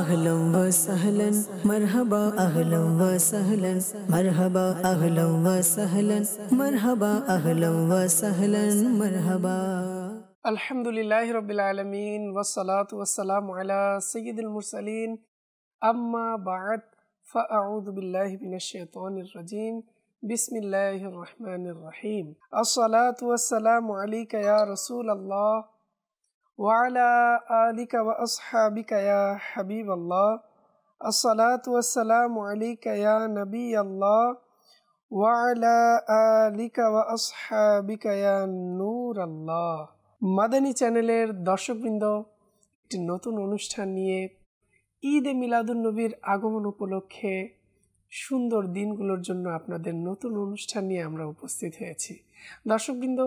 أهلا وسهلا مرحبا أهلا وسهلا مرحبا أهلا وسهلا مرحبا أهلا وسهلا مرحبا الحمد لله رب العالمين والصلاة والسلام على سيد المرسلين أما بعد فأعوذ بالله من الشيطان الرجيم بسم الله الرحمن الرحيم الصلاة والسلام عليك يا رسول الله وعلى آلك وأصحابك يا حبيب الله الصلاة والسلام عليك يا نبي الله وعلى آلك وأصحابك يا نور الله মাদানী চ্যানেলের দর্শকবৃন্দ, একটি নতুন অনুষ্ঠান নিয়ে ঈদে মিলাদুন্নবীর আগমন উপলক্ষে সুন্দর দিনগুলোর জন্য আপনাদের নতুন অনুষ্ঠান নিয়ে আমরা উপস্থিত হয়েছি। দর্শকবৃন্দ,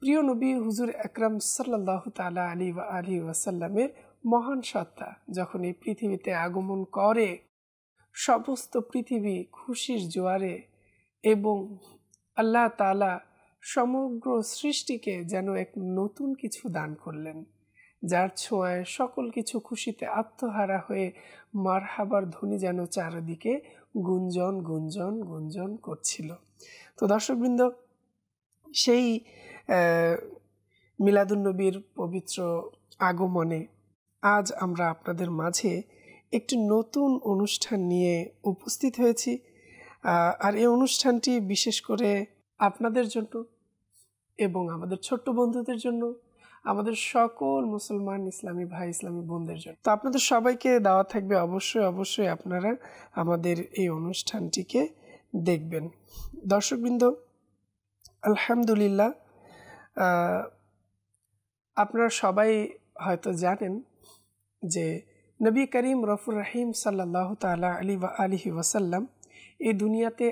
প্রিয় নবী হুজুর আকরাম সাল্লাল্লাহু তাআলা আলাইহি ওয়াসাল্লামের মহান সত্তা যখন এই পৃথিবীতে আগমন করে, সমস্ত পৃথিবী খুশির জোয়ারে এবং আল্লাহ তাআলা সমগ্র সৃষ্টিকে যেন এক নতুন কিছু দান করলেন, যার ছোঁয়ায় সকল কিছু খুশিতে আত্মহারা হয়ে মারহাবার ধ্বনি যেন চারিদিকে গুঞ্জন গুঞ্জন গুঞ্জন করছিল। তো দর্শকবৃন্দ, সেই মিলাদুন্নবীর পবিত্র আগমনে আজ আমরা আপনাদের মাঝে একটি নতুন অনুষ্ঠান নিয়ে উপস্থিত হয়েছি। আর এই অনুষ্ঠানটি বিশেষ করে আপনাদের জন্য এবং আমাদের ছোট্ট বন্ধুদের জন্য, আমাদের সকল মুসলমান ইসলামী ভাই ইসলামী বোনদের জন্য। তো আপনাদের সবাইকে দাওয়াত থাকবে, অবশ্যই আপনারা আমাদের এই অনুষ্ঠানটিকে দেখবেন। দর্শকবৃন্দ, আলহামদুলিল্লাহ, আপনারা সবাই হয়তো জানেন যে নবী করিম রফুর রহিম সাল্লাল্লাহু তাআলা আলাইহি ওয়াসাল্লাম এই দুনিয়াতে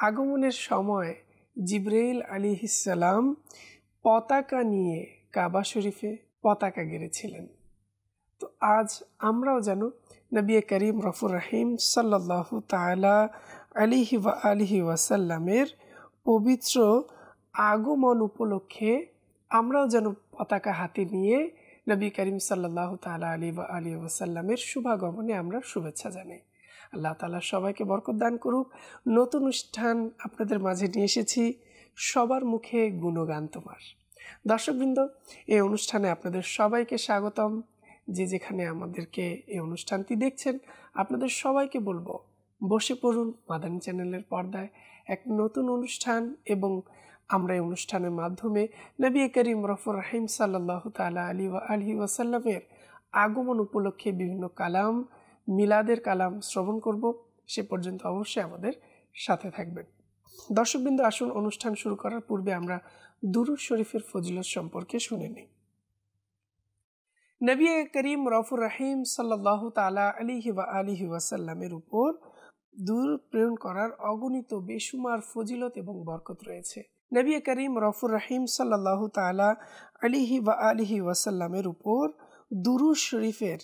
আগমনের সময় জিবরাইল আলাইহিস সালাম পতাকা নিয়ে কাবা শরীফে পতাকা গেড়েছিলেন। তো আজ আমরাও যেন নবী করিম রফুর রহিম সাল্লাল্লাহু তাআলা আলাইহি ওয়াসাল্লামের পবিত্র আগমন উপলক্ষে আমরাও যেন পতাকা হাতে নিয়ে নবী করিম সাল্লাল্লাহু তাআলা আলাইহি ওয়াসাল্লামের শুভাগমনে আমরা শুভেচ্ছা জানাই। আল্লাহ তাআলা সবাইকে বরকত দান করুক। নতুন অনুষ্ঠান আপনাদের মাঝে নিয়ে এসেছি, সবার মুখে গুণগান তোমার। দর্শকবৃন্দ, এই অনুষ্ঠানে আপনাদের সবাইকে স্বাগতম। যে যেখানে আমাদেরকে এই অনুষ্ঠানটি দেখছেন, আপনাদের সবাইকে বলবো, বসে পড়ুন মাদানী চ্যানেলের পর্দায় এক নতুন অনুষ্ঠান, এবং আমরা এই অনুষ্ঠানের মাধ্যমে নবী করিম রফুর রহিম সাল্লাল্লাহু তাআলা আলাইহি ওয়াসাল্লামের আগমন উপলক্ষে বিভিন্ন কালাম, মিলাদের কালাম শ্রবণ করব। সে পর্যন্ত অবশ্যই আমাদের সাথে থাকবেন। দর্শকবৃন্দ, আসুন অনুষ্ঠান শুরু করার পূর্বে আমরা দুরূদ শরীফের ফজিলত সম্পর্কে শুনে নিই। নবী করিম রফুর রহিম সাল্লাল্লাহু তাআলা আলাইহি ওয়াসাল্লামের উপর দুরূদ প্রেরণ করার অগণিত বেশুমার ফজিলত এবং বরকত রয়েছে। নবী করিম রফুর রহিম সাল্লাল্লাহু তাআলা আলাইহি ওয়াসাল্লামের উপর দুরূদ শরীফের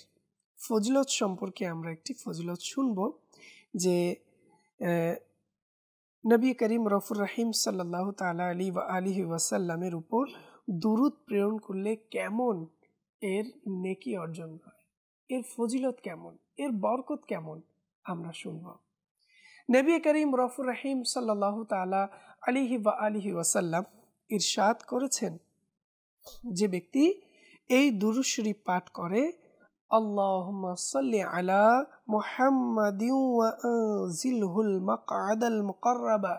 ফজিলত সম্পর্কে আমরা একটি ফজিলত শুনব, যে নবী করিম রফুর রহিম সাল্লাল্লাহু তাআলা আলাইহি ওয়াসাল্লামের উপর দুরূদ প্রেরণ করলে কেমন এর নেকি অর্জন হয়, এর ফজিলত কেমন, এর বরকত কেমন, আমরা শুনব। নবী করিম রফুর রহিম সাল্লাল্লাহু তাআলা আলাইহি ওয়াসাল্লাম ইরশাদ করেছেন, যে ব্যক্তি এই দুরূদ শরীফ পাঠ করে, আল্লাহুম্মা সাল্লি আলা মুহাম্মাদিন ওয়া আনজিলহুল মাকআদাল মুকাররাবা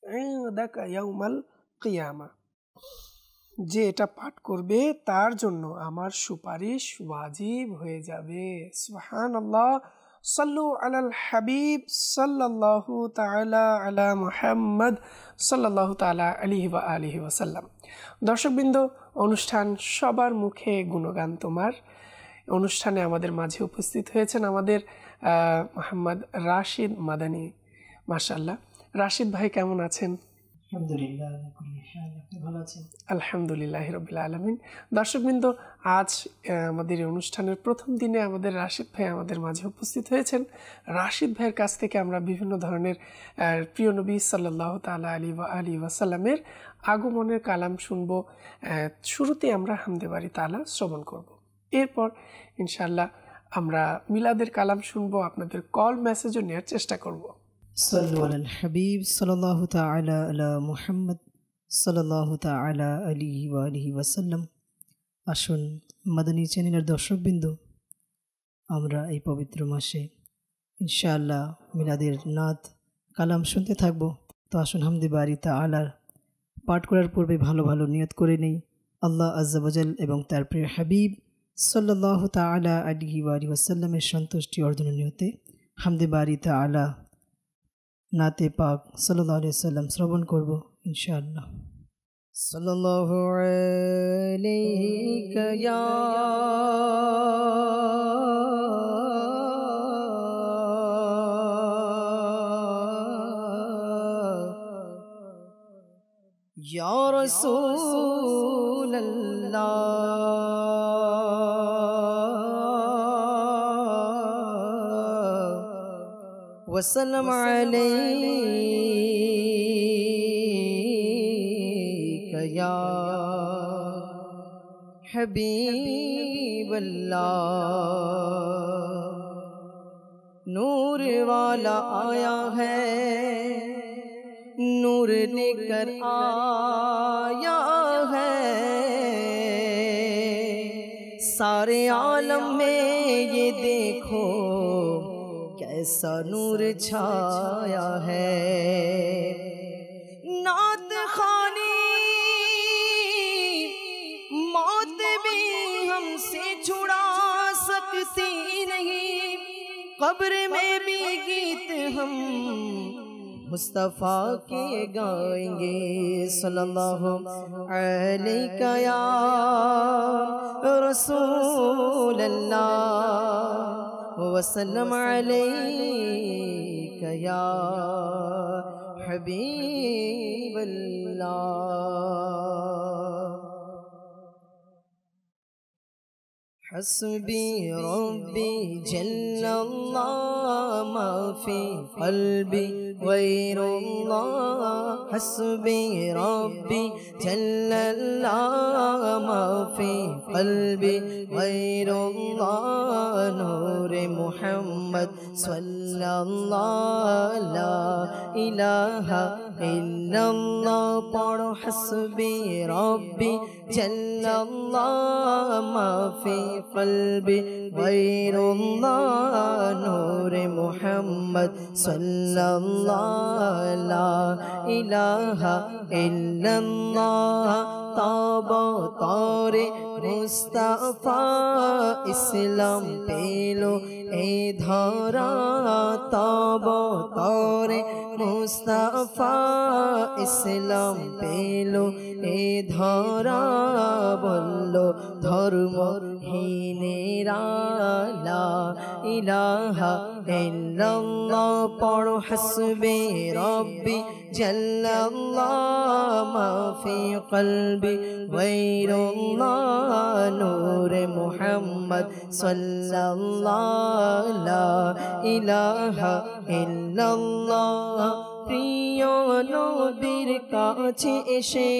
ইনদাকা ইয়াউমাল কিয়ামা, যে এটা পাঠ করবে তার জন্য আমার সুপারিশ ওয়াজিব হয়ে যাবে। সুবহানাল্লাহ। সাল্লু আলাল হাবিব সাল্লাল্লাহু তাআলা আলা মুহাম্মদ সাল্লাল্লাহু তাআলা আলাইহি ওয়াসাল্লাম। দর্শকবৃন্দ, অনুষ্ঠান সবার মুখে গুণগান তোমার অনুষ্ঠানে আমাদের মাঝে উপস্থিত হয়েছেন আমাদের মোহাম্মদ রাশিদ মাদানী। মাশাআল্লাহ, রাশিদ ভাই কেমন আছেন? আলহামদুলিল্লাহ রাব্বিল আলামিন। দর্শকবৃন্দ, আজ আমাদের এই অনুষ্ঠানের প্রথম দিনে আমাদের রাশিদ ভাই আমাদের মাঝে উপস্থিত হয়েছেন। রাশিদ ভাইয়ের কাছ থেকে আমরা বিভিন্ন ধরনের প্রিয় নবী সাল্লাল্লাহু তাআলা আলাইহি ওয়াসাল্লামের আগমনের কালাম শুনব। শুরুতে আমরা হামদে বারি তাআলা শ্রবণ করব। এরপর ইনশাআল্লাহ আমরা মিলাদের কালাম শুনবো, আপনাদের কল মেসেজও নেওয়ার চেষ্টা করব। সাল্লু আলাল হাবিব সাল্লাল্লাহু তাআলা আলা মুহাম্মদ সাল্লাল্লাহু তাআলা আলাইহি ওয়া আলিহি ওয়াসাল্লাম। আসুন মাদানী চ্যানেলের দর্শকবৃন্দ, আমরা এই পবিত্র মাসে ইনশাআল্লাহ মিলাদের নাত কালাম শুনতে থাকব। তো আসুন হামদে বারি তাআলার পাঠ করার পূর্বে ভালো ভালো নিয়ত করে নেই আল্লাহ আজ্জা ওয়াজাল এবং তার প্রিয় হাবিব সাল্লাল্লাহু তাআলা আলাইহি ওয়া আলিহি ওয়াসাল্লামের সন্তুষ্টি অর্জনের নিয়তে হামদে বারি তাআলা নাতে পাক সাল্লাল্লাহু আলাইহি ওয়াসাল্লাম শ্রবণ করব ইনশাআল্লাহ। সাল্লাল্লাহু আলাইকা ইয়া রাসূলুল্লাহ وسلم عليك يا حبيب الله। नूर वाला आया है, नूर लेकर आया है, सारे आलम में ये देखो कैसा नूर छाया है। नात खानी मौत भी हमसे छुड़ा सकती नहीं, कब्र में भी गीत हम मुस्तफ़ा के गाएंगे। सल्लल्लाहु अलैका या रसूल अल्लाह वसल्लम अलैका या हबीब अल्लाह। हस्बी रब्बी जल्लल्लाह मा फी क़ल्बी गैरुल्लाह। हस्बी रब्बी जल्लल्लाह मा फी क़ल्बी गैरुल्लाह। नूरे मुहम्मद सल्लल्लाहु ला इलाहा इल्लल्लाह। पढ़ो हस्बी रब्बी जल्लल्लाह मा फी क़ल्बी गैरुल्लाह। नूरे मुहम्मद सल्लल्लाहु ला इलाहा इल्लल्लाह। ताबा तारे मुस्तफा इस्लाम पेलो ए धारा। ताबा तारे मुस्तफा इस्लाम पेलो ए धारा। बोलो धर्म हीनेरा ला इलाहा इल्लल्लाह। पढ़ो हस्बे रब्बी जल्लल्लाह मा फी क़ल्बी गैरुल्लाह। नूरे मुहम्मद सल्लल्लाहु ला इलाहा इल्लल्लाह। প্রিয় নবীর কাছে এসে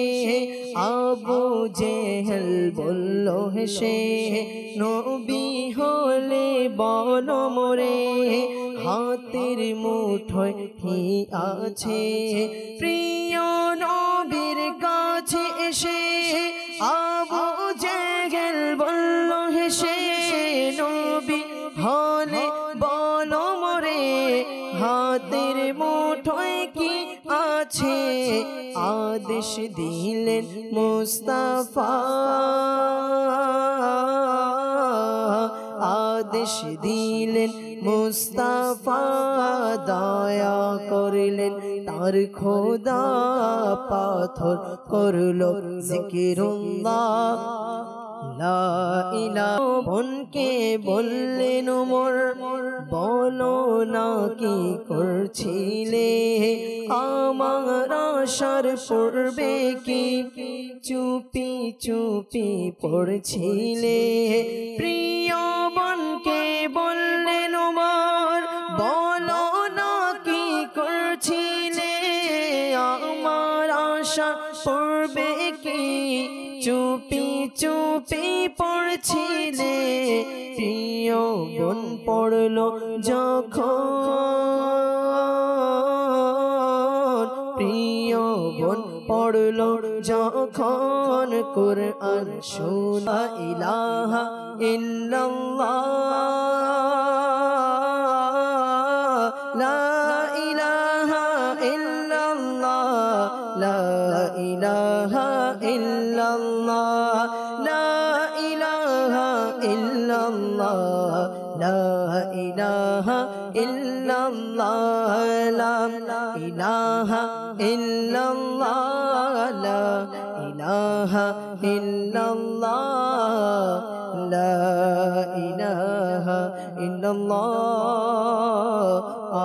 আবু জেহেল বলল হেসে, নবী হলে বলো মোরে হাতের মুঠোয় কি আছে। প্রিয় নবীর কাছে এসে আবু জেহেল বলল হেসে, নবী হলে বলো মোরে হাতের মুঠোয় কি আছে। আদেশ দিলেন মুস্তাফা, আদেশ দিলেন মুস্তাফা। দয়া করলেন তার খোদা, পাথর করলো জিকিরুল্লাহ লা ইলাহা। মনকে বললেন মোর বলো না কি করছিলে, আমার আশার পড়বে কি চুপি চুপি পড়ছিলে। প্রিয় মনকে বললেন মোর বলো না কি করছিলে, আমার আশা পড়বে কি চুপি চুপি পড়ছিলে। বোন পড়লো যখন, প্রিয় বোন পড়লো যখন কুরআন শোনা, ইলাহা ইল্লাল্লাহ, লা ইলাহা ইল্লাল্লাহ, লা ইলাহা ইল্লাল্লাহ, লা ইলাহা ইল্লাল্লাহ, লা ইলাহা ইল্লাল্লাহ, লা ইলাহা ইল্লাল্লাহ, লা ইলাহা ইল্লাল্লাহ, লা ইলাহা ইল্লাল্লাহ,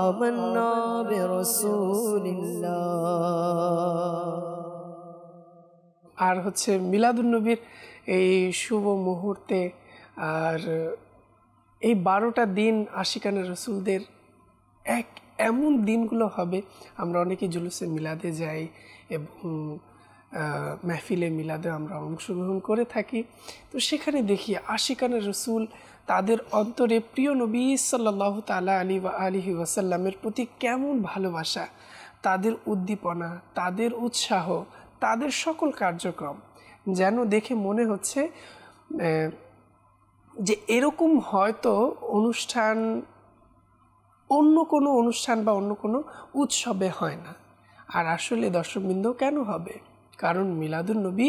আমান্না বিরাসূলিল্লাহ। আর হচ্ছে মিলাদুন্নবীর এই শুভ মুহূর্তে আর এই 12টা দিন আশিকানে রসুলদের এমন দিনগুলো হবে। আমরা অনেকে জুলুসে মিলাদে যাই এবং মেহফিলে মিলাদে আমরা অংশগ্রহণ করে থাকি। তো সেখানে দেখি আশিকানে রসুল তাদের অন্তরে প্রিয় নবী সাল্লাল্লাহু তাআলা আলাইহি ওয়াসাল্লামের প্রতি কেমন ভালোবাসা, তাদের উদ্দীপনা, তাদের উৎসাহ, তাদের সকল কার্যক্রম যেন দেখে মনে হচ্ছে যে এরকম হয়তো অনুষ্ঠান অন্য কোনো অনুষ্ঠান বা অন্য কোনো উৎসবে হয় না। আর আসলে দর্শকবৃন্দ কেন হবে? কারণ মিলাদুন্নবী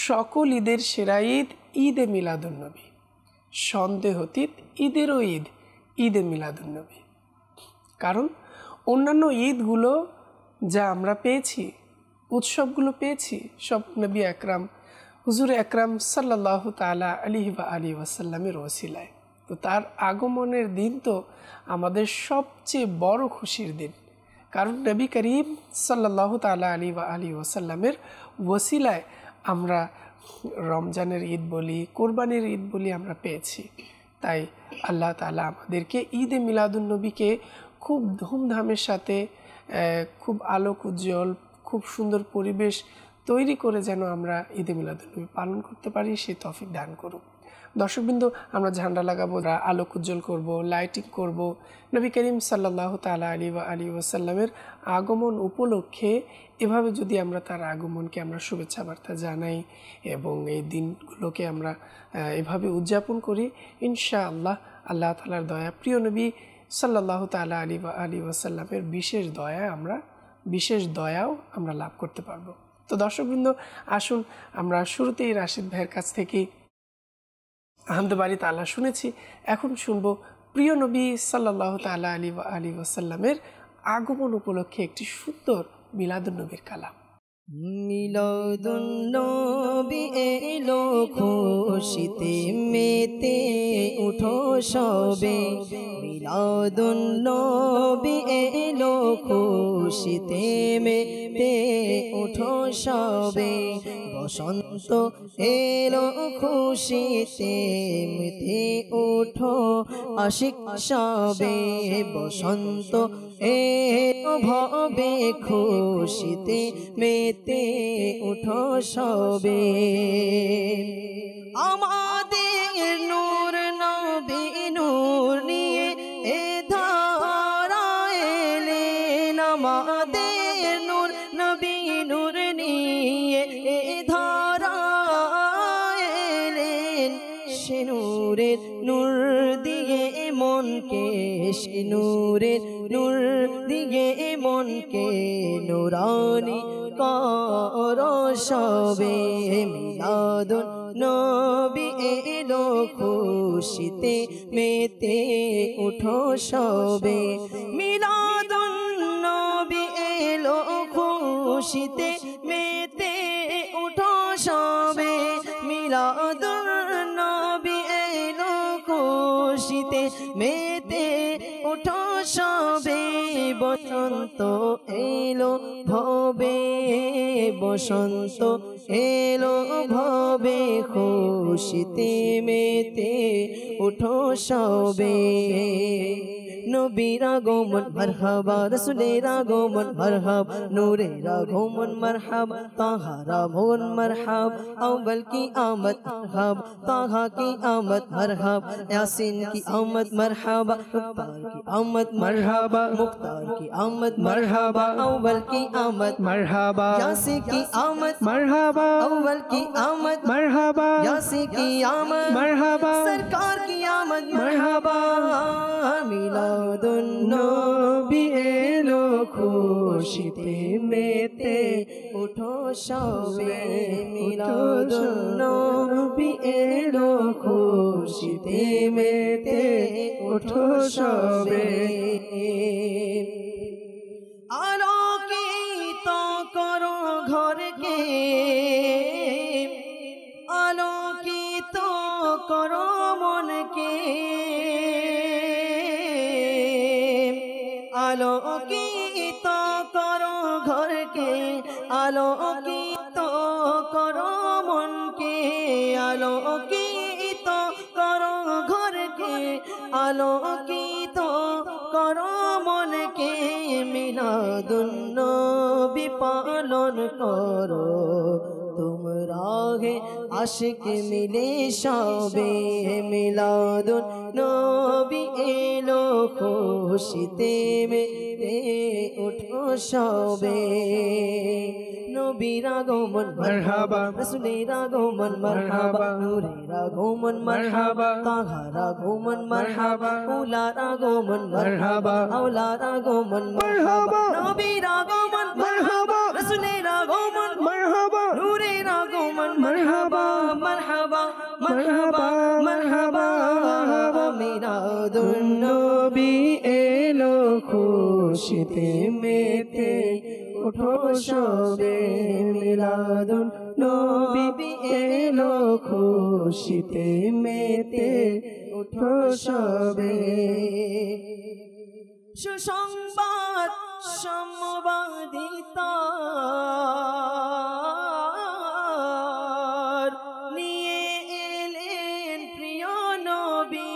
সকল ঈদের সেরা ঈদ, ঈদে মিলাদুন্নবী। সন্দেহতীত ঈদেরও ঈদ, ঈদে মিলাদুন্নবী। কারণ অন্যান্য ঈদগুলো যা আমরা পেয়েছি, উৎসবগুলো পেয়েছি, সব নবী আকরাম হুজুর আকরাম সাল্লাল্লাহু তাআলা আলাইহি ওয়াসাল্লামের ওসিলায়। তো তার আগমনের দিন তো আমাদের সবচেয়ে বড় খুশির দিন। কারণ নবী করিম সাল্লাল্লাহু তাআলা আলাইহি ওয়াসাল্লামের ওসিলায় আমরা রমজানের ঈদ বলি, কোরবানির ঈদ বলি আমরা পেয়েছি। তাই আল্লাহ তাআলা আমাদেরকে ঈদে মিলাদুন্নবীকে খুব ধুমধামের সাথে, খুব আলোক উজ্জ্বল, খুব সুন্দর পরিবেশ তৈরি করে যেন আমরা ঈদে মিলাদুন্নবী পালন করতে পারি, সে তৌফিক দান করুক। দর্শকবৃন্দ, আমরা ঝান্ডা লাগাবো, আলোক উজ্জ্বল করব, লাইটিং করব। নবী করিম সাল্লাল্লাহু তাআলা আলাইহি ওয়াসাল্লামের আগমন উপলক্ষে এভাবে যদি আমরা তার আগমনকে আমরা শুভেচ্ছা বার্তা জানাই এবং এই দিনগুলোকে আমরা এভাবে উদযাপন করি, ইনশাআল্লাহ আল্লাহ তাআলার দয়া, প্রিয় নবী সাল্লাল্লাহু তাআলা আলাইহি ওয়াসাল্লামের বিশেষ দয়াও আমরা লাভ করতে পারবো। তো দর্শকবৃন্দ, আসুন আমরা শুরুতেই রাশিদ ভাইয়ের কাছ থেকে আহমদ বাড়ি তাআলা শুনেছি, এখন শুনবো প্রিয় নবী সাল্লাল্লাহু তাআলা আলাইহি ওয়াসাল্লামের আগমন উপলক্ষে একটি সুন্দর মিলাদুন্নবীর কালাম। মিলাদুন্নবী এলো খুশিতে মেতে উঠো সবে, মিলাদুন্নবী এলো খুশিতে মেতে উঠো সবে, বসন্ত এলো খুশিতে মেতে উঠো আশিক সবে, বসন্ত এলো ভবে খুশিতে মেতে উঠো সবে। আমাদের নূর নবী নূর নিয়ে এ ধারায় এলেন, আমাদের নূর নবী নূর নিয়ে এ ধারায় এলেন, সে নূরের নূর দিয়ে মনকে, সে নূরের নূর দিয়ে মনকে নুরানি করো সবে, মিলাদুন্নবী এলো খুশিতে মেতে উঠো সবে, মিলাদুন্নবী এলো খুশিতে মেতে উঠো সবে, মিলাদুন্নবী এলো খুশিতে মেতে উঠো সবে, বসন্ত এলো ভবে, বসন্ত এলো ভবে খুশিতে মেতে উঠো সবে, নবীর আগমন মারহাবা, রাসূলের আগমন মারহাবা, নূরের আগমন মারহাবা, তাহার আগমন মারহাবা, আউয়াল की आमद मरहबा, ताहा की आमद मरहबा, यासीन की आमद मरहबा, मुख्तार की आमद मरहबा, मुख्तार की आमद मरहबा, अव्वल की आमद मरहबा, यासीन की आमद मरहबा, अव्वल की आमद मरहबा, यासीन की आमद मरहबा, सरकार की आमद मरहबा। मिलादुन नबी एलो खुशीते मेते उठो सবে, मिलादुन नबी एलो खुशीते मेते उठो सবে। আলোকিত করো ঘরকে, আলোকিত করো মনকে, আলোকিত করো ঘরকে, আলোকিত করো মনকে, আলোকিত করো ঘরকে, আলোকিত করো মনকে, মিলাদুন নবী পালন করো তোমরা হে আশিক মিলে সবে, মিলাদুন নবী এলো খুশিতে মেতে উঠো সবে। নবীর আগমন মারহাবা, রাসূলের আগমন মারহাবা, নূরের আগমন মারহাবা, তাহার আগমন মারহাবা, উলার আগমন মারহাবা, আওলার আগমন মারহাবা, নবীর আগমন মারহাবা, রাসূলের আগমন মারহাবা, নূরের আগমন মারহাবা, মারহাবা মারহাবা মারহাবা। মিলাদুন নবী এলো খুশিতে মেতে উঠো সবে, মিলাদুন নবী এলো খুশিতে মেতে উঠো সবে। সুসংবাদ সম্বাদিতা নিয়ে এলেন প্রিয় নবী,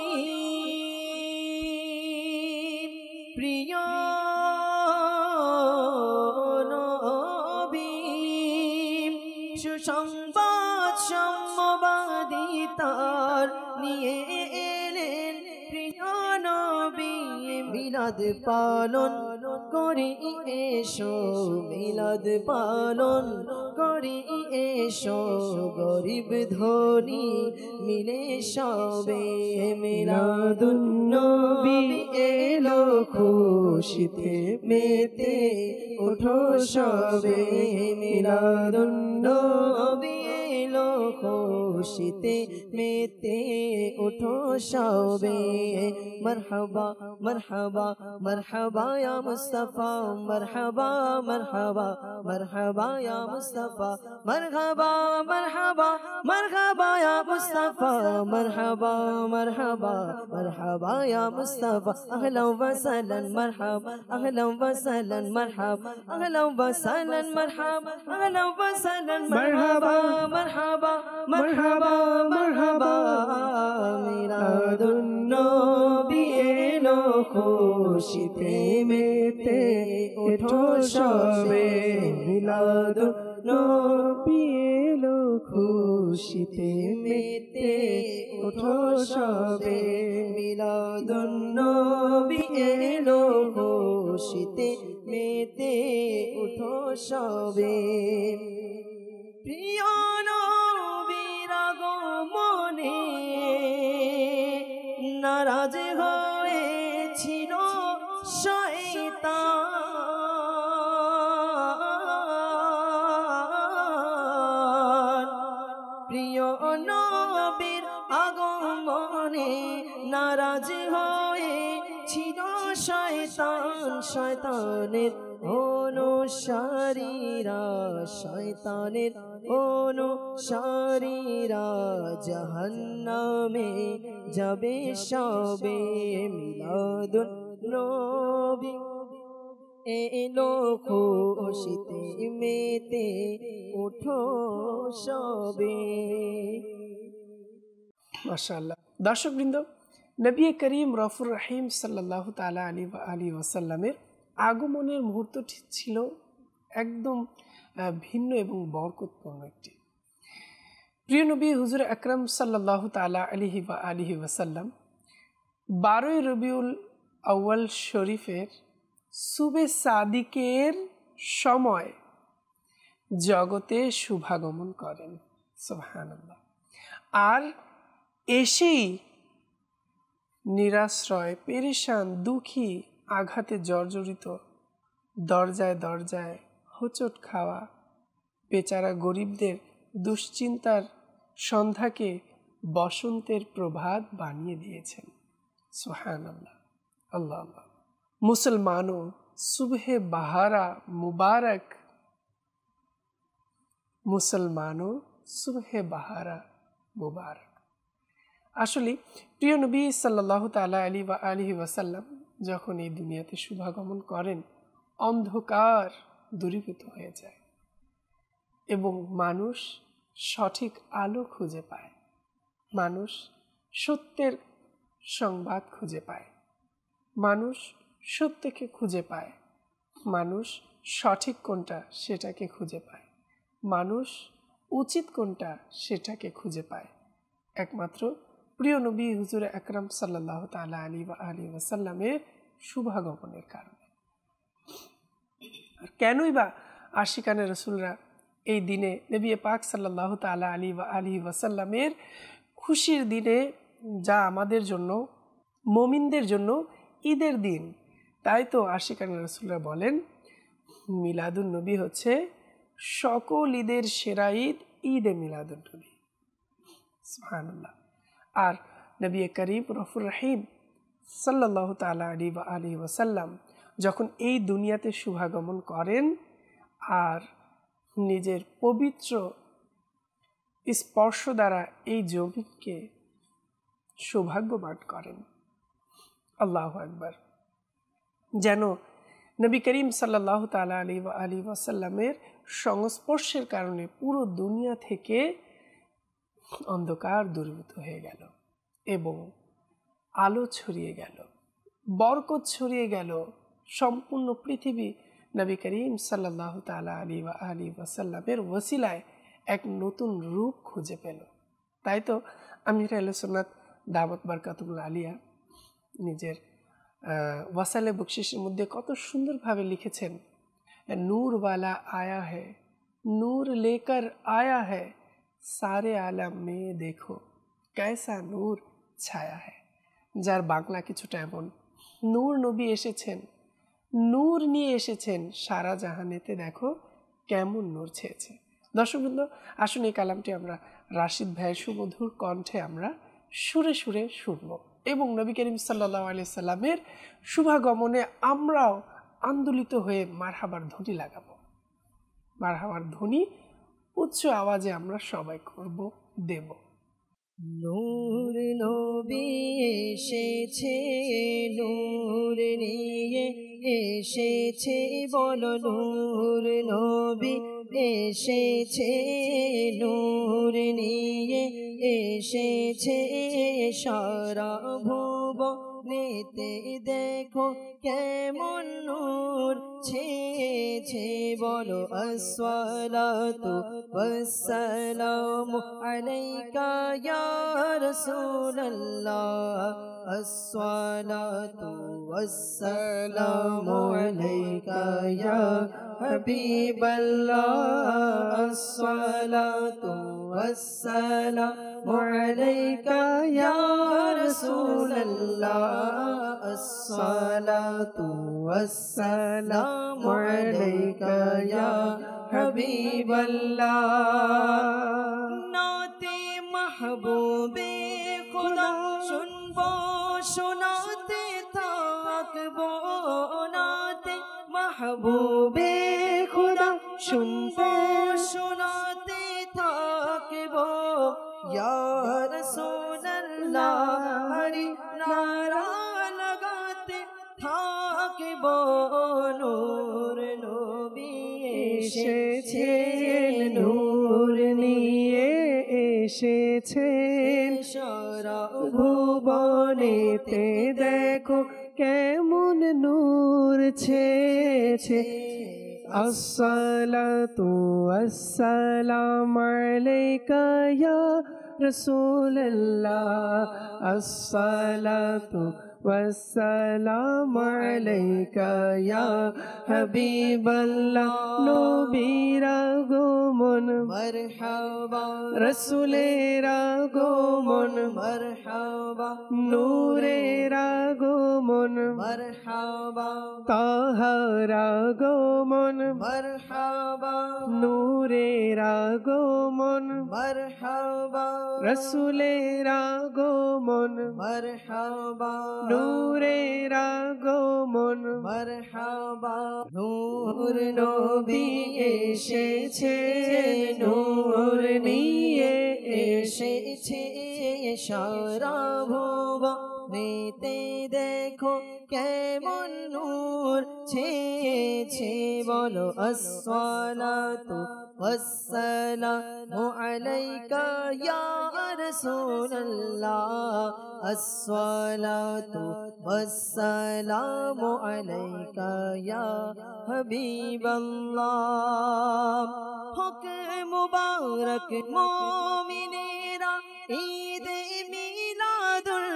প্রিয় নবী। সুসংবাদ সম্বাদিতার নিয়ে এলেন প্রিয় নবী, মিলাদ পালন করি এসো, মিলাদ পালন করি এসো, গরিব ধনী মিলে সবে, মিলাদুন নবী এলো খুশিতে মেতে উঠো সবে, মিলাদুন নবী এলো খুশিতে মেতে উঠো সবে। মরহবা মরহবা মরহবা ইয়া মুস্তাফা, মরহবা মরহবা মরহবা ইয়া মুস্তাফা, মরহবা মরহবা মরহবা ইয়া মুস্তাফা, মরহবা মরহবা মরহবা ইয়া মুস্তাফা। আহলান ওয়া সাহলান মারহাবা, আহলান ওয়া সাহলান মারহাবা, আহলান ওয়া সাহলান মারহাবা, আহলান ওয়া সাহলান মারহাবা, মারহাবা মারহাবা মারহাবা। মিলাদুন নবী এলো খুশিতে মেতে উঠো সবে, মিলাদুন নবী এলো খুশিতে মেতে উঠো সবে, মিলাদুন নবী এলো খুশিতে মেতে উঠো সবে। প্রিয় নবীর আগমনে নারাজ হয়েছিল শয়তান, প্রিয় নবীর আগমনে নারাজ হয়েছিল শয়তান, শয়তানের অনুসারীরা, শয়তানের অনুসারীরা জাহান্নামে যাবে সবে, মিলাদুন নবী এলো খুশিতে মেতে উঠো সবে। মাশাআল্লাহ। দর্শকবৃন্দ, নবী করিম রফুর রহিম সাল্লাল্লাহু তাআলা আলাইহি ওয়াসাল্লামের আগমনের মুহূর্তটি ছিল একদম ভিন্ন এবং বরকতপূর্ণ একটি। প্রিয় নবী হুজুর আকরাম সাল্লাল্লাহু তাআলা আলাইহি ওয়াসাল্লাম 12 রবিউল আউয়াল শরীফের সুবে সাদিকের সময় জগতে শুভাগমন করেন, সুবহানাল্লাহ। আর এসেই নিরাশ্রয়, পেরেশান, দুঃখী, আঘাতে জর্জরিত, দরজায় দরজায় হোঁচট খাওয়া বেচারা গরিবদের দুশ্চিন্তার সন্ধ্যাকে বসন্তের প্রভাত বানিয়ে দিয়েছেন, সুবহানাল্লাহ। আল্লাহ আল্লাহ। মুসলমানও সুবহে বাহারা মুবারক, মুসলমানও সুবহে বাহারা মুবারক। আসলে প্রিয় নবী সাল্লাল্লাহু তাআলা আলাইহি ওয়াসাল্লাম যখন এই দুনিয়াতে শুভাগমন করেন, অন্ধকার দূরীভূত হয়ে যায় এবং মানুষ সঠিক আলো খুঁজে পায়, মানুষ সত্যের সংবাদ খুঁজে পায়, মানুষ সত্যকে খুঁজে পায়, মানুষ সঠিক কোনটা সেটাকে খুঁজে পায়, মানুষ উচিত কোনটা সেটাকে খুঁজে পায় একমাত্র প্রিয় নবী হুজুর আকরাম সাল্লাল্লাহু তাআলা আলাইহি ওয়াসাল্লামের শুভাগমনের কারণে। আর কেনই বা আশিকানে রাসূলরা এই দিনে নবী পাক সাল্লাল্লাহু তাআলা আলাইহি ওয়াসাল্লামের খুশির দিনে, যা আমাদের জন্য মুমিনদের জন্য ঈদের দিন, তাই তো আশিকানে রাসূলরা বলেন মিলাদুন নবী হচ্ছে সকল ঈদের সেরা ঈদ, ঈদে মিলাদুন নবী, সুবহানাল্লাহ। আর নবী করিম রফুর রহিম সাল্লাল্লাহু তাআলা আলাইহি ওয়াসাল্লাম যখন এই দুনিয়াতে শুভাগমন করেন আর নিজের পবিত্র স্পর্শ দ্বারা এই জমিনকে সৌভাগ্যবান করেন, আল্লাহু আকবার। যেন নবী করিম সাল্লাল্লাহু তাআলা আলাইহি ওয়াসাল্লামের সংস্পর্শের কারণে পুরো দুনিয়া থেকে অন্ধকার দূরীভূত হয়ে গেল এবং আলো ছড়িয়ে গেল, বরকত ছড়িয়ে গেল। সম্পূর্ণ পৃথিবী নবী করিম সাল্লাল্লাহু তাআলা আলাইহি ওয়াসাল্লামের ওসিলায় এক নতুন রূপ খুঁজে পেল। তাই তো আমির আহলে সুন্নাত দাওয়াত বারকাতুল আলিয়া নিজের ওয়াসালে বকশিসের মধ্যে কত সুন্দরভাবে লিখেছেন, নূর वाला आया है, नूर लेकर आया है, सारे आलम में देखो कैसा नूर ছায়া है। যার বাংলা কিছুটা এমন, নূর নবী এসেছেন, নূর নিয়ে এসেছেন, সারা জাহানেতে দেখো কেমন নূর ছেয়েছে। দর্শকবৃন্দ, আসুন এই কালামটি আমরা রাশিদ ভাইয়ের সুমধুর কণ্ঠে আমরা সুরে সুরে শুনব এবং নবী করিম সাল্লাল্লাহু আলাইহি সাল্লামের শুভাগমনে আমরাও আন্দোলিত হয়ে মারহাবার ধ্বনি লাগাবো। মারহাবার ধ্বনি উচ্চ আওয়াজে আমরা সবাই করব, দেব। নূর নবী এসেছে, নূর নিয়ে এসেছে, বলো নূর নবী এসেছে, নূর নিয়ে এসেছে, সারা ভুবনেতে দেখো কেমন নূর ছেয়েছে, বলো আসসালাতু ওয়াসসালামু আলাইকা ইয়া রাসূলুল্লাহ, আসসালাতু ওয়াসসালামু আলাইকা ইয়া হাবিবাল্লাহ, আসসালাতু ওয়াসসালামু আলাইকা ইয়া রাসূলুল্লাহ, আসসালাতু ওয়াসসালামু আলাইকা ইয়া হাবিবাল্লাহ। নাতে মাহবুবে খুদা শুনবো, শোনাতে থাকবো, নাতে মাহবুবে খুদা শুনবো, শোনাতে থাকবো, ইয়া রাসূলুল্লাহ নারা লাগাতে থাকবো, নূর নবী এসেছেন, নূর নিয়ে এসেছেন, সারা ভুবনেতে দেখো কেমন নূর ছেয়েছে। আসসালাতু ওয়াসসালামু আলাইকা ইয়া রাসূলুল্লাহ, আসসালাতু ওয়াসসালামু আলাইকা ইয়া হাবিবাল্লাহ। নবীর আগমন মারহাবা, রাসূলের আগমন মারহাবা, নূরের আগমন মারহাবা, তাহার আগমন মারহাবা, নূরের আগমন মারহাবা, রাসূলের আগমন মারহাবা, নূরের আগমন মারহাবা। নূর নবী এসেছে, নূর নিয়ে এসেছে সারা ভুবনেতে দেখো কেমন নূর ছেয়েছে। বলো আসসালাতু ওয়াসসালামু আলাইকা ইয়া রাসূলুল্লাহ, আসসালাতু ওয়াসসালামু আলাইকা ইয়া হাবিবাল্লাহ। হক মুবারক মুমিনেরা ঈদে মিলাদুন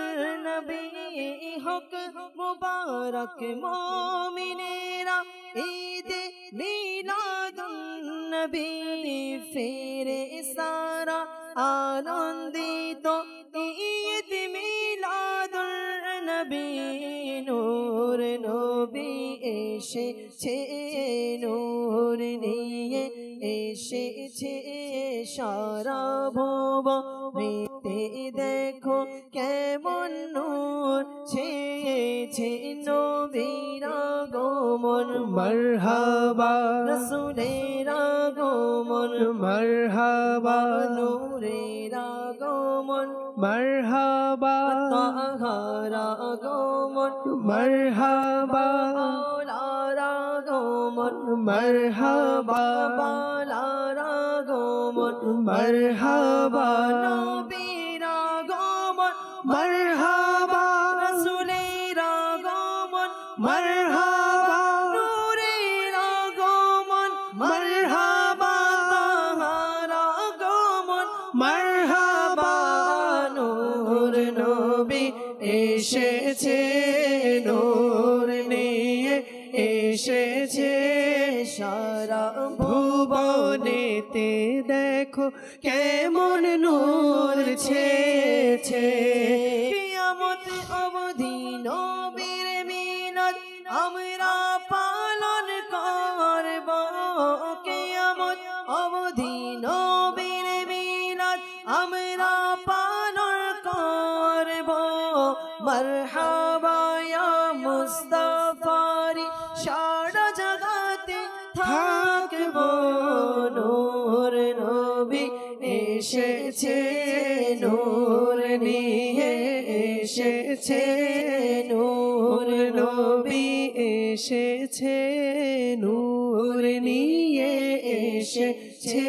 নবী, হক মুবারক মুমিনেরা ঈদে মিলাদুন নবী। ফেরেশতারা আনন্দিত ঈদ মিলাদুন নবী। নূর নবী এসেছে, নূর নিয়ে এসেছে সারা ভুবনেতে দেখো কেমন নূর ছেয়েছে। নবীর আগমন মারহাবা, রাসূলের আগমন মারহাবা, নূরের আগমন মারহাবা, তাহার আগমন মারহাবা, আওলার আগমন মারহাবা, বালার আগমন মারহাবা, নবীর আগমন মারহাবা, রাসূলের আগমন মারহাবা, নূরের আগমন মারহাবা, তাহার আগমন মারহাবা। নূর নবী এসেছে, নূর নিয়ে এসেছে সারা ভুবনেতে দেখো কেমন নূর ছেয়েছে। কিয়ামত অবধি নবীর মিলাদ আমরা পালন করব। কিয়ামত অবধি নবীর মিলাদ আমরা পালন করব। মারহাবা ইয়া মুস্তাফারি সারা জগতে থাকব। নূর নবী এসেছে, নূর নিয়ে এসেছে। নূর নবী এসেছে, নূর নিয়ে এসেছে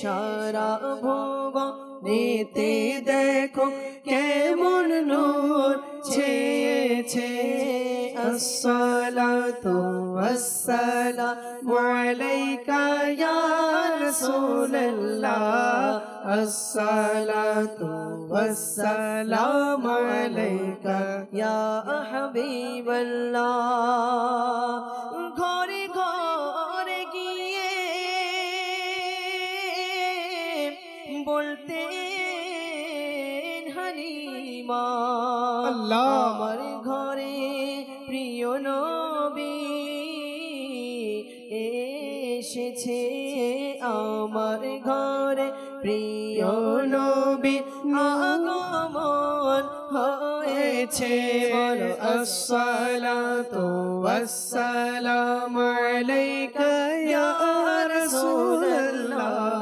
সারা ভুবনেতে দেখো কেমন নূর ছেয়েছে। আসসালাতু ওয়াসসালামু আলাইকা ইয়া রাসূলুল্লাহ, আসসালাতু ওয়াসসালামু আলাইকা ইয়া হাবিবাল্লাহ। ঘরে ঘরে গিয়ে বলতেন হালিমা, আল্লাহ। আমার ঘরে প্রিয় নবী এসেছে। আমার ঘরে প্রিয় নবী আগমন হয়েছে। বলো আসসালাতু ওয়াসসালামু আলাইকা ইয়া রাসূলুল্লাহ,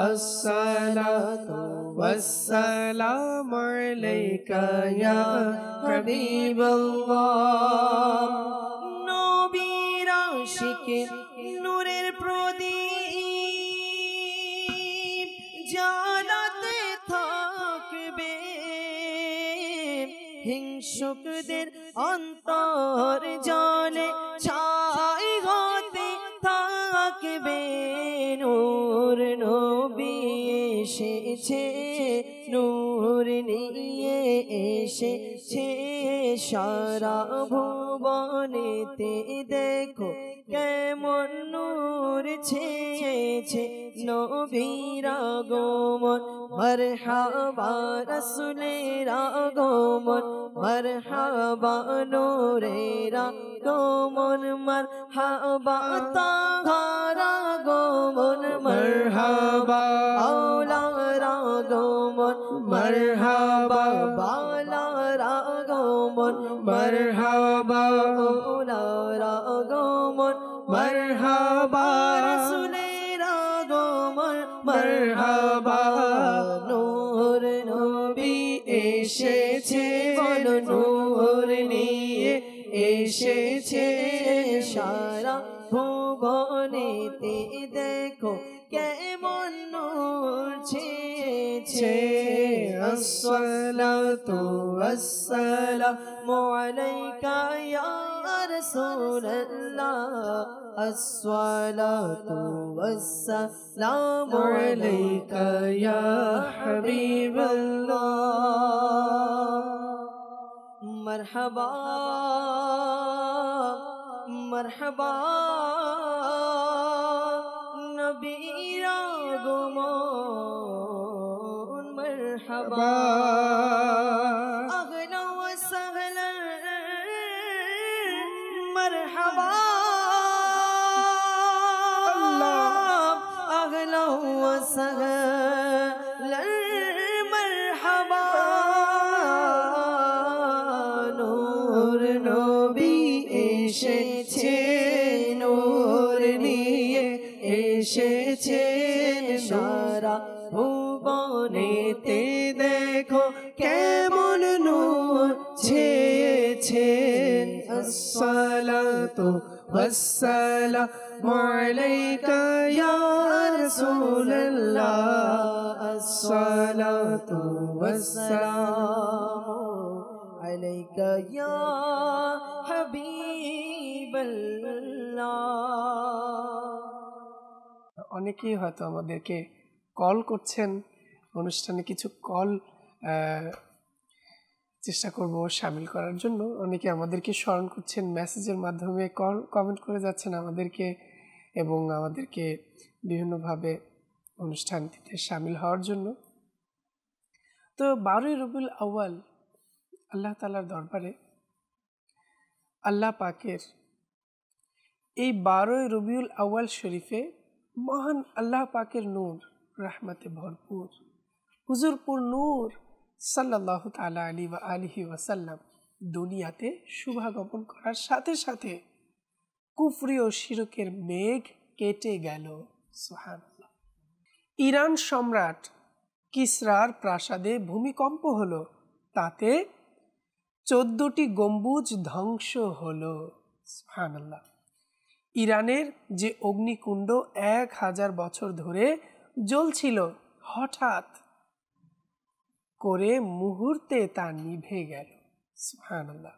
আসসালাতু ওয়াসসালামু আলাইকা ইয়া হাবিবাল্লাহ। নবীর আশিকে নূরের প্রদীপ জ্বালাতে থাকবে। হিংসুকদের অন্তর জলে ছাই হতে থাকবে নূর নবী এসেছে নূর নিয়ে এসেছে সারা ভুবনেতে দেখো কেমন নূর ছেয়েছে নবীর আগমন মারহাবা রাসূলের আগমন মারহাবা নূরের আগমন মারহাবা তাহার আগমন মারহাবা আওলার আগমন মারহাবা বালার আগমন মারহাবা আওলার আগমন মারহাবা রাসূলের আগমন মারহাবা নূর নবী এসেছে বলো নূর নিয়ে এসেছে সারা ভুবনেতে দেখো কেমন নূর ছেয়েছে আসসালাতু ওয়াসসালামু আলাইকা ইয়া রাসূলুল্লাহ আসসালাতু ওয়াসসালামু আলাইকা ইয়া হাবিবাল্লাহ মারহাবা মারহাবা নবীর আগমন মারহাবা আগলা ওয়া সাহলা মারহাবা আল্লাহ আগলা ওয়া সাহলা মারহাবা নূর নবী এসেছে নূর নিয়ে এসেছে সারা ভুবনেতে দেখো কেমন নূর ছেয়েছে আসসালাতু ওয়াসসালামু আলাইকা ইয়া রাসূলুল্লাহ আসসালাতু ওয়াসসালামু আলাইকা ইয়া হাবিবাল্লাহ। অনেকেই হয়তো আমাদেরকে কল করছেন, অনুষ্ঠানে কিছু কল চেষ্টা করব শামিল করার জন্য। অনেকে আমাদেরকে স্মরণ করছেন, মেসেজের মাধ্যমে কমেন্ট করে যাচ্ছেন আমাদেরকে এবং আমাদেরকে বিভিন্নভাবে অনুষ্ঠানটিতে শামিল হওয়ার জন্য। তো 12 রবিউল আউয়াল আল্লাহ তাআলার দরবারে আল্লাহ পাকের এই 12 রবিউল আউয়াল শরীফে মহান আল্লাহ পাকের নূর রহমতে ভরপুর হুজুরপুর নূর সাল্লাল্লাহু তাআলা আলাইহি ওয়াসাল্লাম দুনিয়াতে শুভাগমন করার সাথে সাথে কুফরি ও শিরকের মেঘ কেটে গেল। সুবহানাল্লাহ। ইরান সম্রাট কিসরার প্রাসাদে ভূমিকম্প হলো, তাতে 14টি গম্বুজ ধ্বংস হলো। সুবহানাল্লাহ। ইরানের যে অগ্নিকুণ্ড 1000 বছর ধরে জ্বলছিল, হঠাৎ করে মুহূর্তে তা নিভে গেল। সুবহানাল্লাহ।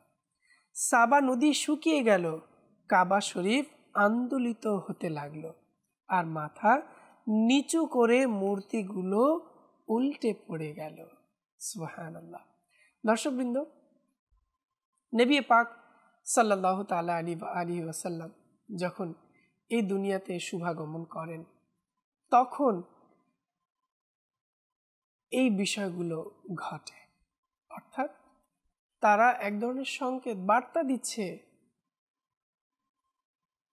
সাবা নদী শুকিয়ে গেল, কাবা শরীফ আন্দোলিত হতে লাগলো, আর মাথা নিচু করে মূর্তিগুলো উল্টে পড়ে গেল। সুবহানাল্লাহ। দর্শকবৃন্দ, নবী পাক সাল্লাল্লাহু তাআলা আলাইহি ওয়াসাল্লাম যখন এই দুনিয়াতে শুভাগমন করেন, তখন এই বিষয়গুলো ঘটে। অর্থাৎ তারা এক ধরনের সংকেত, বার্তা দিচ্ছে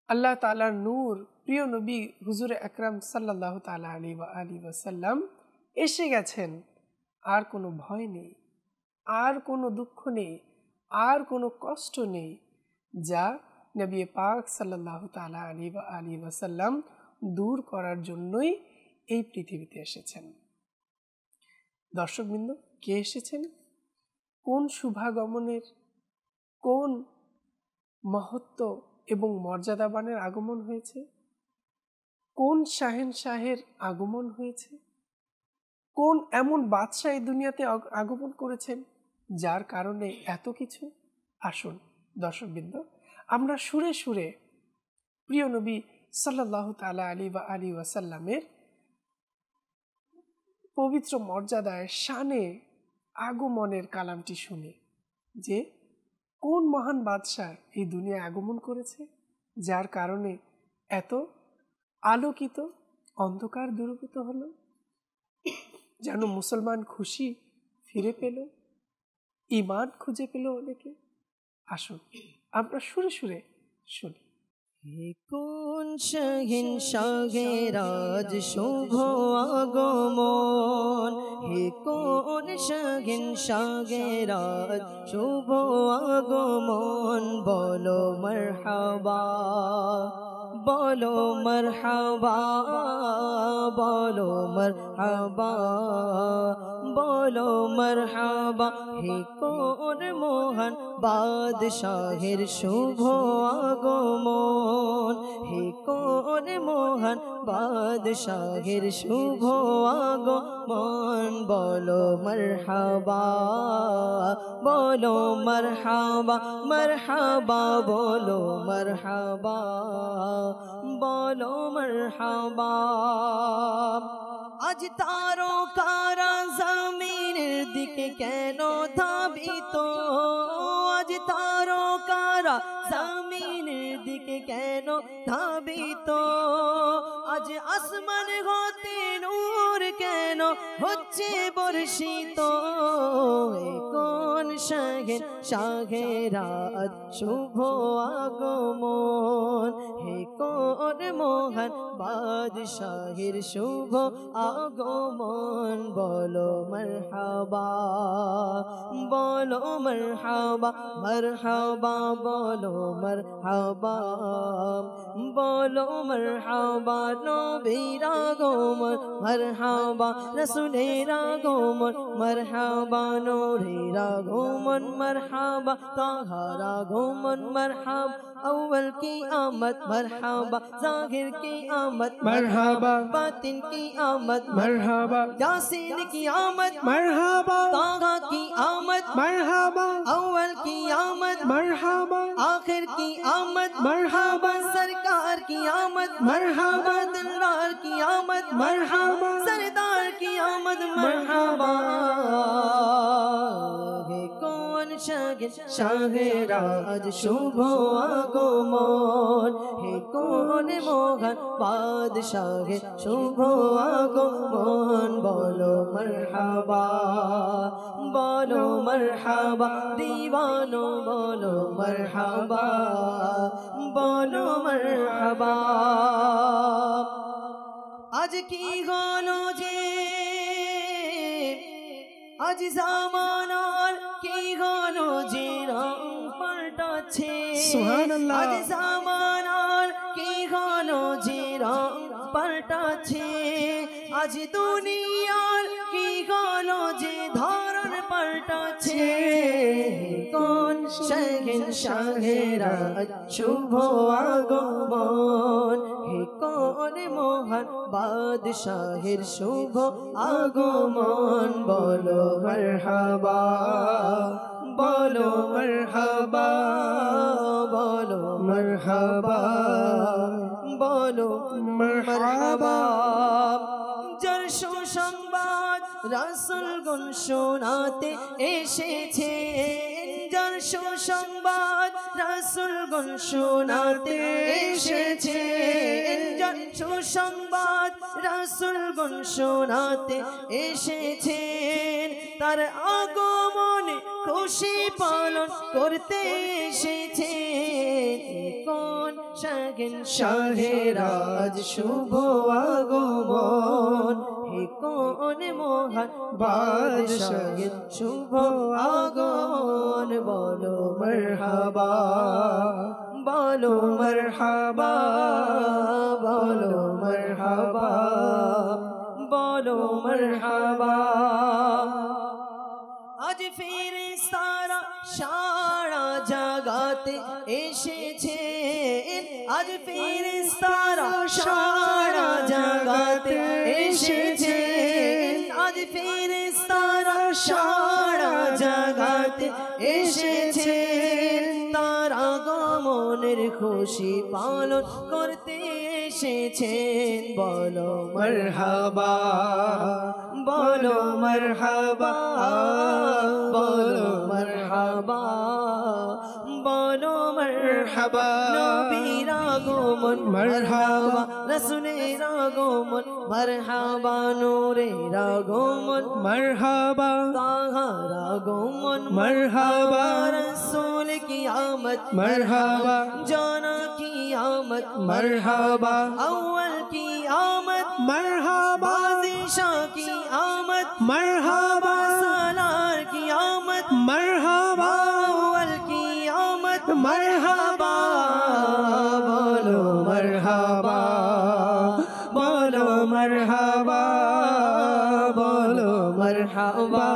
আল্লাহ তাআলার নূর প্রিয় নবী হুজুর আকরাম সাল্লাল্লাহু তাআলা আলাইহি ওয়াসাল্লাম এসে গেছেন। আর কোনো ভয় নেই, আর কোনো দুঃখ নেই, আর কোনো কষ্ট নেই, যা নবী পাক সাল্লাল্লাহু তাআলা আলাইহি ওয়াসাল্লাম দূর করার জন্যই এই পৃথিবীতে এসেছেন। দর্শকবৃন্দ, কে এসেছেন? কোন শুভাগমনের, কোন মহত্ব এবং মর্যাদাবানের আগমন হয়েছে? কোন শাহের আগমন হয়েছে? কোন এমন বাদশাহ এই দুনিয়াতে আগমন করেছেন যার কারণে এত কিছু। আসুন দর্শকবৃন্দ, আমরা সুরে সুরে প্রিয় নবী সাল্লাল্লাহু তাআলা আলাইহি ওয়াসাল্লামের পবিত্র মর্যাদায় শানে আগমনের কালামটি শুনি, যে কোন মহান বাদশাহ এই দুনিয়ায় আগমন করেছে, যার কারণে এত আলোকিত অন্ধকার দূরীভূত হলো, যেন মুসলমান খুশি ফিরে পেল, ঈমান খুঁজে পেল অনেকে। আসুন আমরা সুরে সুরে শুনি। হে কোন শাহে রাজ শুভ আগমন, হে কোন শাহে রাজ শুভ আগমন, বলো মারহাবা, বলো মারহাবা, বলো মারহাবা, বলো মারহাবা। হে কোন মহান বাদশাহের শুভ আগমন, হে কোন মহান বাদশাহের শুভ আগমন, বলো মারহাবা, বলো মারহাবা, মারহাবা, বলো মারহাবা, বলো মারহাবা। আজ তারকারা জমিনের দিকে কেন ধাবিত, আজ তারকারা জমিনের দিকে কেন ধাবিত, আজ আসমান হতে নূর কেন হচ্ছে বর্ষিত, কোন শাহে রাত শুভ আগমন, হে কোন মহান বাদশাহের শুভ আগমন, বলো মারহাবা, বলো মারহাবা, মারহাবা, বলো মারহাবা, বলো মারহাবা। নবীর আগমন মারহাবা, রাসূলের আগমন মারহাবা, নূরের আগমন মারহাবা, তাহার আগমন মারহাবা, अव्वल की आमद मरहबा, ज़ाहिर की आमद मरहबा, बातिन की आमद मरहबा, यासीन की आमद मरहबा, ताहा की आमद मरहबा, अव्वल की आमद मरहबा, आखिर की आमद मरहबा, सरकार की आमद मरहबा, दिलदार की आमद मरहबा, सरदार की आमद मरहबा। শাহে রাজ শুভ আগমন, হে কোন মহান বাদশাহে শুভ আগমন, বলো মারহাবা, বলো মারহাবা, দিওয়ানো বলো মারহাবা, বলো মারহাবা। আজ কি হলো যে, আজ জামানার কি হলো যে রং পাল্টাচ্ছে, সুবহানাল্লাহ। আজ জামানার কি হলো যে রং পাল্টাচ্ছে, আজ দুনিয়ার কি হলো যে ধরন পাল্টাচ্ছে, কোন শাহে রাত শুভ আগমন, হে কোন মহান বাদশাহের শুভ আগমন, বলো মারহাবা, বলো মারহাবা, বলো মারহাবা, বলো মারহাবা। যার সুসংবাদ রাসূলগণ শোনাতে এসেছে, যার সুসংবাদ রাসূলগণ শোনাতে এসেছে, যার সুসংবাদ রাসূলগণ শোনাতে এসেছেন, তার আগমনে খুশি পালন করতে এসেছে, কোন শাহে রাজ শুভ আগমন, হে কোন মহান বাদশাহের শুভ আগমন, বলো মারহাবা, বলো মারহাবা, বলো মারহাবা, বলো মারহাবা। আজ ফেরেশতারা সারা জাগাতে এসেছে, আজ ফেরেশতারা সারা জাগাতে এসেছে, আজ ফেরেশতারা সারা জাগাতে এসেছেন, তার আগমনের খুশি পালন করতে এসেছেন। বলো মারহাবা, বলো মারহাবা, বলো মারহাবা, বলো মারহাবা। নবীর আগমন মারহাবা, রাসূলের আগমন মারহাবা, নূরের আগমন মারহাবা, তাহার আগমন মারহাবা, রাসূল কি আমদ মারহাবা, জানা কি আমদ মারহাবা, আউয়াল কি আমদ মারহাবা, বাদশা কি আমদ মারহাবা, সালার কি আমদ মারহাবা, আউয়াল কি আমদ মারহাবা। বলো মারহাবা, বলো মারহাবা, বলো মারহাবা,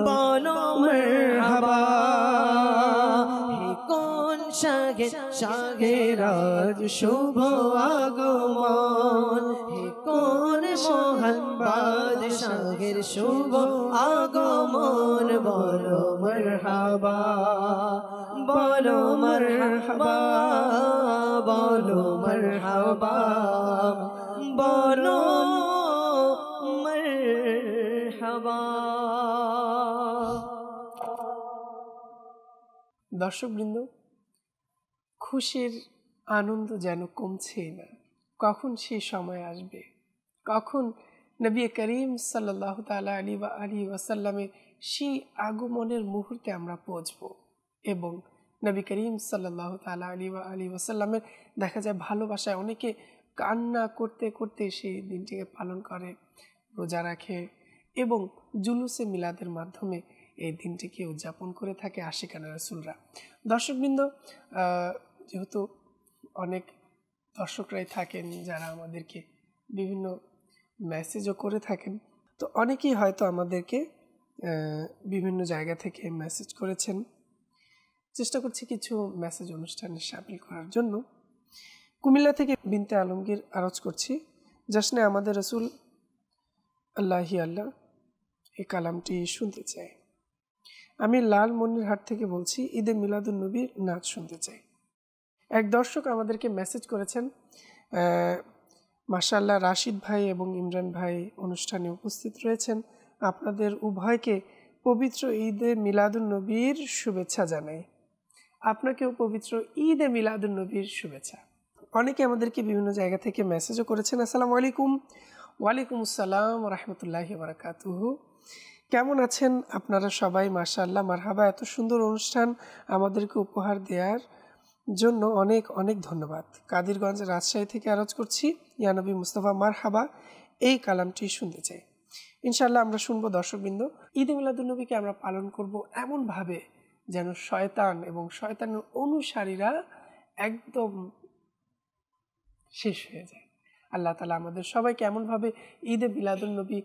বলো মারহাবা। হে কোন শাহের শাহের আজ শুভ আগমন, হে কোন মহান বাদশাহের শুভ আগমন। বলো মারহাবা, বলো মারহাবা, বলো মারহাবা, বলো মারহাবা। দর্শকবৃন্দ, খুশির আনন্দ যেন কমছেই না। কখন সেই সময় আসবে, কখন নবী করিম সাল্লাল্লাহু তাআলা আলাইহি ওয়াসাল্লামের সেই আগমনের মুহূর্তে আমরা পৌঁছব এবং নবী করিম সাল্লাল্লাহু তাআলা আলাইহি ওয়াসাল্লামের দেখা যায় ভালোবাসায় অনেকে কান্না করতে করতে সেই দিনটিকে পালন করে, রোজা রাখে এবং জুলুসে মিলাদের মাধ্যমে এই দিনটিকে উদযাপন করে থাকে আশিকানা রাসূলরা। দর্শকবৃন্দ, যেহেতু অনেক দর্শকরাই থাকেন যারা আমাদেরকে বিভিন্ন মেসেজও করে থাকেন, তো অনেকেই হয়তো আমাদেরকে বিভিন্ন জায়গা থেকে মেসেজ করেছেন। চেষ্টা করছি কিছু মেসেজ অনুষ্ঠানে শামিল করার জন্য। কুমিল্লা থেকে বিনতে আলমগীর আরজ করছি, জশ্নে আমাদের রসুল আল্লাহি আল্লাহ এই কালামটি শুনতে চাই। আমি লালমনিরহাট থেকে বলছি, ঈদে মিলাদুন নবীর নাচ শুনতে চাই। এক দর্শক আমাদেরকে মেসেজ করেছেন, মাশাআল্লাহ রাশিদ ভাই এবং ইমরান ভাই অনুষ্ঠানে উপস্থিত রয়েছেন, আপনাদের উভয়কে পবিত্র ঈদে মিলাদুন নবীর শুভেচ্ছা জানাই। আপনাকেও পবিত্র ঈদে মিলাদুন নবীর শুভেচ্ছা। অনেকে আমাদেরকে বিভিন্ন জায়গা থেকে মেসেজও করেছেন। আসসালামু আলাইকুম। ওয়ালাইকুম আসসালাম রাহমাতুল্লাহি ওয়া বারাকাতুহু। কেমন আছেন আপনারা সবাই? মাশাআল্লাহ, মারহাবা। এত সুন্দর অনুষ্ঠান আমাদেরকে উপহার দেওয়ার জন্য অনেক অনেক ধন্যবাদ। কাদিরগঞ্জ রাজশাহী থেকে আরজ করছি, ইয়া নবী মুস্তাফা মারহাবা এই কালামটি শুনতে চাই। ইনশাআল্লাহ আমরা শুনবো। দর্শকবৃন্দ, ঈদে মিলাদুন নবীকে আমরা পালন করব এমনভাবে যেন শয়তান এবং শয়তানের অনুসারীরা একদম শেষ হয়ে যায়। আল্লাহ তাআলা আমাদের সবাইকে এমনভাবে ঈদে মিলাদুন নবী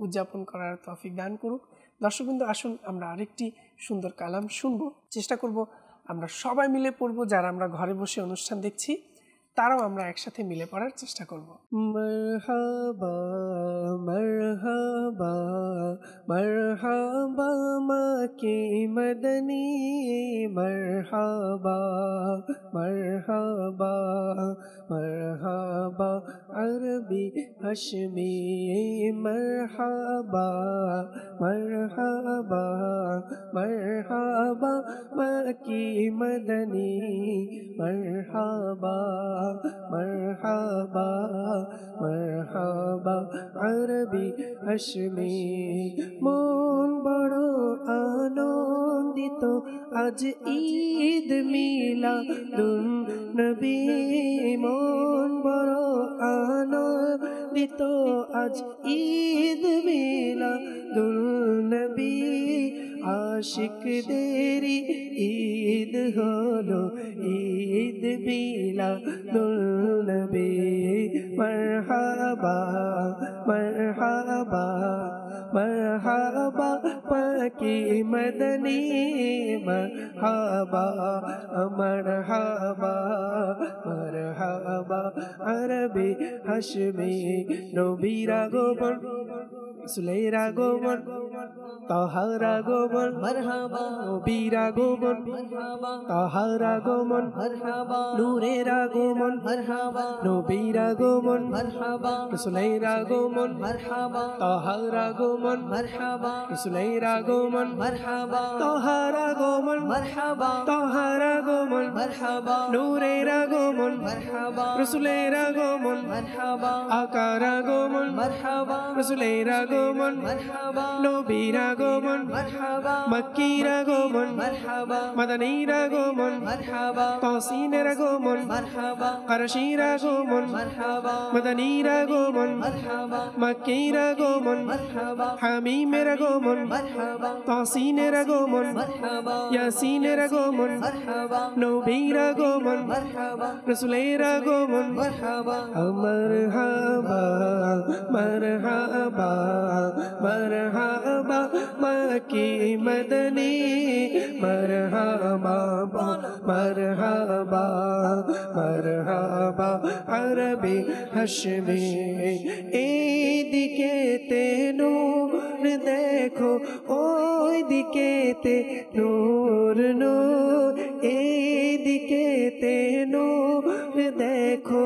উদযাপন করার তৌফিক দান করুক। দর্শকবৃন্দ, আসুন আমরা আরেকটি সুন্দর কালাম শুনবো। চেষ্টা করব আমরা সবাই মিলে পড়বো। যারা আমরা ঘরে বসে অনুষ্ঠান দেখছি তারাও আমরা একসাথে মিলে পড়ার চেষ্টা করব। মারহাবা মারহাবা মারহাবা মাকে মদনী, মারহাবা মারহাবা মারহাবা আরবি হাশমি, মারহাবা মারহাবা মারহাবা মাকি মদনী, মারহাবা মারহাবা মারহাবা আরবি হাশমি। মন বড় আনন্দিত আজ ঈদ মিলাদুন নবী, মন বড় আনন্দিত আজ ঈদ মিলাদুন নবী। আশিকদেরই ঈদ হলো ঈদ মিলাদুন নবী, মারহাবা মারহাবা মারহাবা পাকি মদনী, মারহাবা মারহাবা মারহাবা আরবি হাশমি। নবীর আগমন রাসূলের আগমন, তাহার আগমন, মারহাবা নবীর আগমন, মারহাবা তাহার আগমন, মারহাবা নূরের আগমন, মারহাবা নবীর আগমন, মারহাবা রাসূলের আগমন, মারহাবা তাহার আগমন, মারহাবা রাসূলের আগমন, মারহাবা তাহার আগমন, মারহাবা তাহার আগমন, মারহাবা নূরের আগমন, মারহাবা রাসূলের আগমন, মারহাবা আকার আগমন, মারহাবা রাসূলের আগমন, মারহাবা নবীর আগমন, মারহাবা মক্কির আগমন, মারহাবা মদনীর আগমন, মারহাবা তাসিনের আগমন, মারহাবা আরশির আগমন, মারহাবা মদনীর আগমন, মারহাবা মক্কির আগমন, মারহাবা হামিমের আগমন, মারহাবা তাসিনের আগমন, মারহাবা ইয়াসিনের আগমন, মারহাবা নবীর আগমন, মারহাবা রাসূলের আগমন, মারহাবা মারহাবা মারহাবা মারহাবা মক্কি মদনী মারহাবা মারহাবা মারহাবা আরবি হাশমি এইদিকেতে নূর দেখো ওইদিকেতে নূর নূর এইদিকেতে নূর দেখো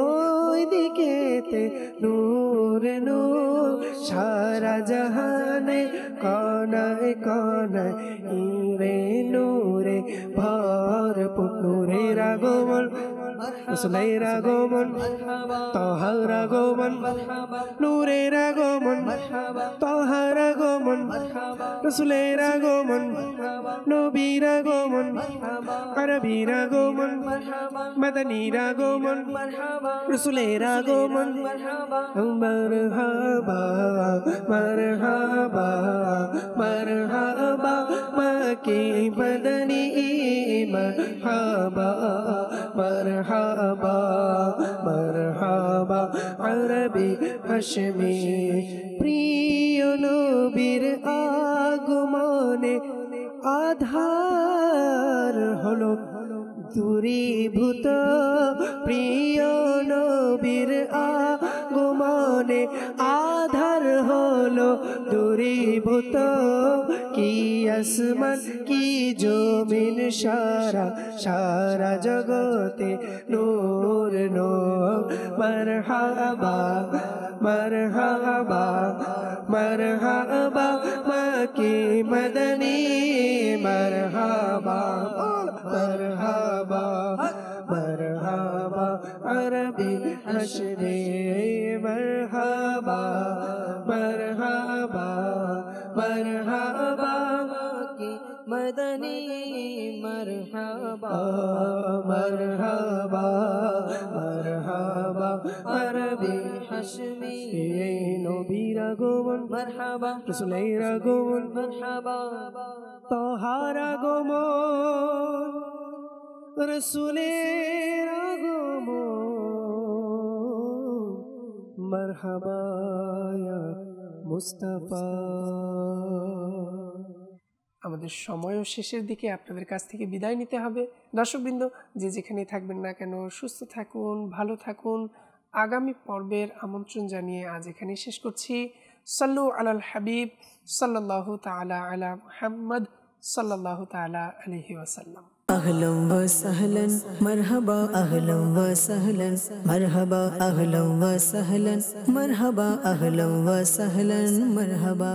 ওইদিকেতে নূর নূর সারা জাহানে কোনায় কোনায় নূরে নূরে ভরপুর নূরের আগমন রাসূলের আগমন তাহার আগমন নূরের আগমন তাহার আগমন রাসূলের আগমন নবীর আগমন আরবীর আগমন মদনীর আগমন রাসূলের আগমন মারহাবা মারহাবা মারহাবা মক্কি মদনী মারহাবা মারহাবা মারহাবা আরবি হাশমি প্রিয় নবীর আগমনে আধার হলো দূরীভূত প্রিয় নবীর আগমনে আধার হলো দূরীভূত কি আসমান কি জমিন সারা সারা জগতে নূর নূর মারহাবা মারহাবা মারহাবা মক্কি মদনী মারহাবা মারহাবা মারহাবা আরবি হাশমি মারহাবা মারহাবা মারহাবা মক্কি মদনী মারহাবা মারহাবা মারহাবা আরবি হাশমি এই নবীর আগমন মারহাবা রাসূলের আগমন মারহাবা তাহার আগমন রাসূলের আগমন মারহাবা ইয়া মুস্তাফা। আমাদের সময়ও শেষের দিকে, আপনাদের কাছ থেকে বিদায় নিতে হবে। দর্শকবৃন্দ, যে যেখানেই থাকবেন না কেন সুস্থ থাকুন, ভালো থাকুন। আগামী পর্বের আমন্ত্রণ জানিয়ে আজ এখানেই শেষ করছি। সাল্লু আলাল হাবিব সাল্লাল্লাহু তাআলা আলা মুহাম্মদ সাল্লাল্লাহু তাআলা আলাইহি ওয়াসাল্লাম। أهلا وسهلا مرحبا أهلا وسهلا مرحبا أهلا وسهلا مرحبا أهلا وسهلا مرحبا